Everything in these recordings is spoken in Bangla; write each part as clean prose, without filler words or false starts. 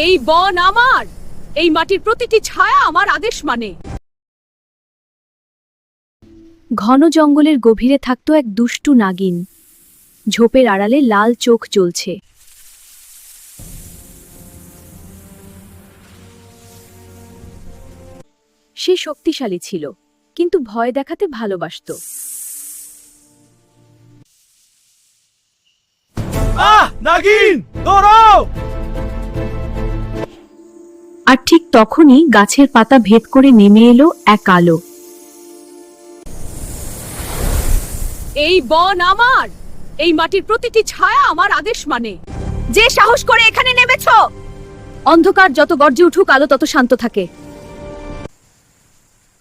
এই বন আমার, এই মাটির প্রতিটি ছায়া আমার আদেশ মানে। ঘন জঙ্গলের গভীরে থাকত এক দুষ্টু নাগিন। ঝোপের আড়ালে লাল চোখ জ্বলছে। সে শক্তিশালী ছিল, কিন্তু ভয় দেখাতে ভালোবাসত। নাগিন দৌড়াও! আর ঠিক তখনই গাছের পাতা ভেদ করে নেমে এলো এক আলো। এই বন আমার, এই মাটির প্রতিটি ছায়া আমার আদেশ মানে। যে সাহস করে এখানে নেমেছ! অন্ধকার যত গর্জে উঠুক, আলো তত শান্ত থাকে।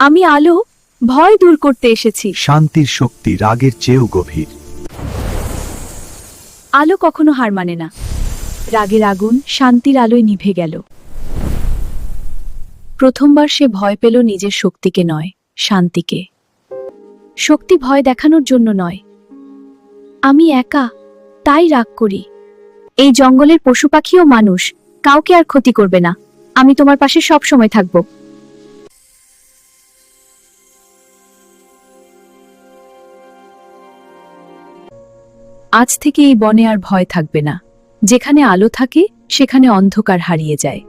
আমি আলো, ভয় দূর করতে এসেছি। শান্তির শক্তি রাগের চেয়েও গভীর। আলো কখনো হার মানে না। রাগের আগুন শান্তির আলোয় নিভে গেল। প্রথমবার সে ভয় পেল নিজের শক্তিকে নয়, শান্তিকে। শক্তি ভয় দেখানোর জন্য নয়। আমি একা, তাই রাগ করি। এই জঙ্গলের পশু পাখিও মানুষ, কাউকে আর ক্ষতি করবে না। আমি তোমার পাশে সব সময় থাকব। আজ থেকে এই বনে আর ভয় থাকবে না। যেখানে আলো থাকে, সেখানে অন্ধকার হারিয়ে যায়।